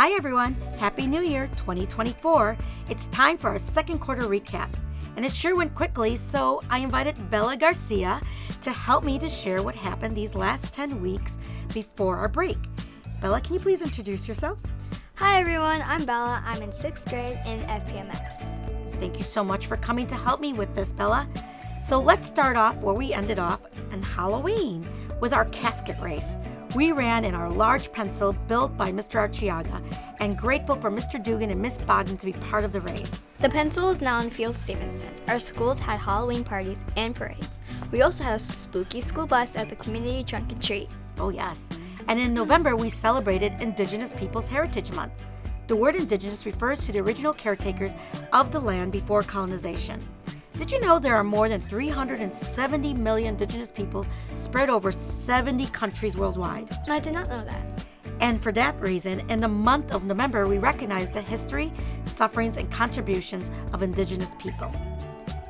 Hi everyone, Happy New Year 2024. It's time for our second quarter recap. And it sure went quickly, so I invited Bella Garcia to help me to share what happened these last 10 weeks before our break. Bella, can you please introduce yourself? Hi everyone, I'm Bella. I'm in 6th grade in FPMS. Thank you so much for coming to help me with this, Bella. So let's start off where we ended off on Halloween with our casket race. We ran in our large pencil built by Mr. Archiaga and grateful for Mr. Dugan and Miss Bogdan to be part of the race. The pencil is now in Field-Stevenson. Our schools had Halloween parties and parades. We also had a spooky school bus at the community trunk and treat. Oh yes. And in November, we celebrated Indigenous Peoples Heritage Month. The word Indigenous refers to the original caretakers of the land before colonization. Did you know there are more than 370 million Indigenous people spread over 70 countries worldwide? I did not know that. And for that reason, in the month of November, we recognize the history, sufferings, and contributions of Indigenous people.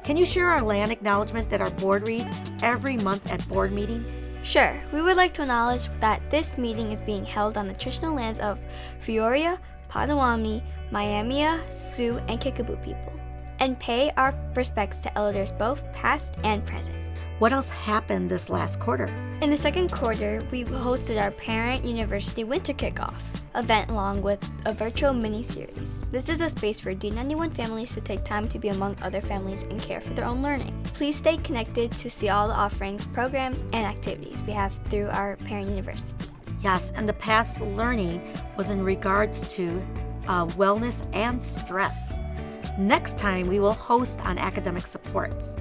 Can you share our land acknowledgement that our board reads every month at board meetings? Sure. We would like to acknowledge that this meeting is being held on the traditional lands of Fioria, Potawatomi, Miamia, Sioux, and Kickapoo people, and pay our respects to elders both past and present. What else happened this last quarter? In the second quarter, we hosted our Parent University Winter Kickoff event along with a virtual mini-series. This is a space for D91 families to take time to be among other families and care for their own learning. Please stay connected to see all the offerings, programs, and activities we have through our Parent University. Yes, and the past learning was in regards to wellness and stress. Next time, we will host on academic supports.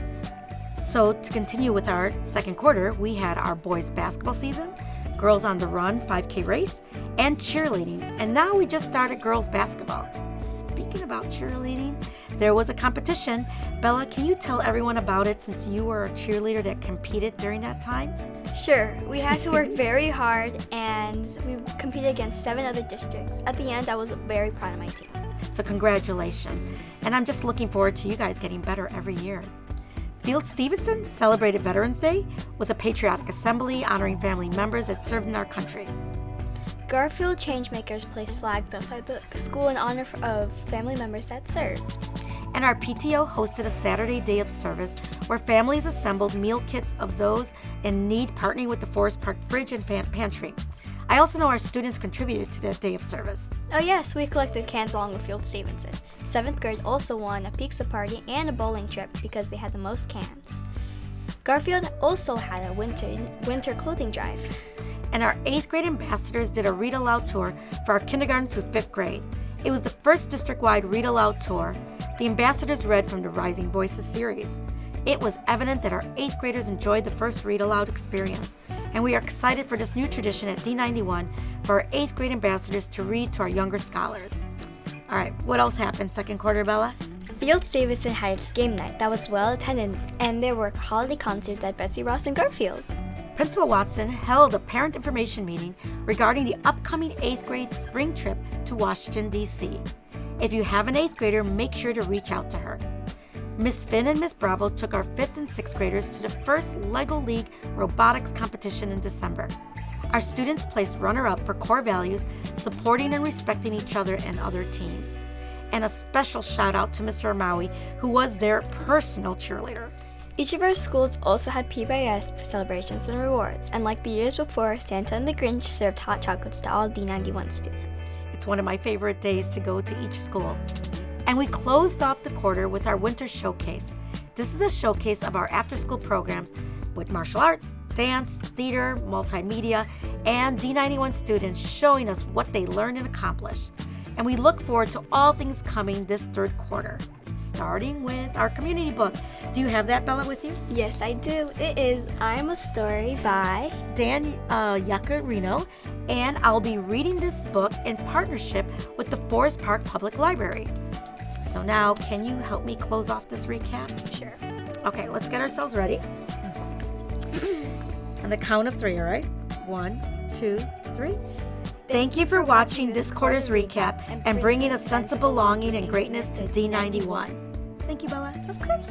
So to continue with our second quarter, we had our boys basketball season, girls on the run 5K race, and cheerleading. And now we just started girls basketball. Speaking about cheerleading, there was a competition. Bella, can you tell everyone about it since you were a cheerleader that competed during that time? Sure, we had to work very hard and we competed against 7 other districts. At the end, I was very proud of my team. So congratulations. And I'm just looking forward to you guys getting better every year. Field-Stevenson celebrated Veterans Day with a patriotic assembly honoring family members that served in our country. Garfield Changemakers placed flags outside the school in honor of family members that served. And our PTO hosted a Saturday day of service where families assembled meal kits of those in need, partnering with the Forest Park Fridge and Pantry. I also know our students contributed to that day of service. Oh yes, we collected cans along with Field-Stevenson. 7th grade also won a pizza party and a bowling trip because they had the most cans. Garfield also had a winter clothing drive. And our 8th grade ambassadors did a read aloud tour for our kindergarten through 5th grade. It was the first district-wide read aloud tour. The ambassadors read from the Rising Voices series. It was evident that our 8th graders enjoyed the first read aloud experience. And we are excited for this new tradition at D91 for our 8th grade ambassadors to read to our younger scholars. All right, what else happened second quarter, Bella? Field-Stevenson had its game night that was well attended, and there were holiday concerts at Bessie Ross and Garfield. Principal Watson held a parent information meeting regarding the upcoming 8th grade spring trip to Washington, D.C. If you have an 8th grader, make sure to reach out to her. Miss Finn and Miss Bravo took our 5th and 6th graders to the first LEGO League robotics competition in December. Our students placed runner-up for core values, supporting and respecting each other and other teams. And a special shout out to Mr. Amawi, who was their personal cheerleader. Each of our schools also had PBIS celebrations and rewards, and like the years before, Santa and the Grinch served hot chocolates to all D91 students. It's one of my favorite days to go to each school. And we closed off the quarter with our winter showcase. This is a showcase of our after-school programs with martial arts, dance, theater, multimedia, and D91 students showing us what they learned and accomplished. And we look forward to all things coming this third quarter, starting with our community book. Do you have that, Bella, with you? Yes, I do. It is I'm a Story by Dan Yaccarino, and I'll be reading this book in partnership with the Forest Park Public Library. So now, can you help me close off this recap? Sure. Okay, let's get ourselves ready. On the count of 3, all right? 1, 2, 3. Thank you for watching this quarter's recap and bringing a sense of belonging and greatness to D91. Thank you, Bella. Of course.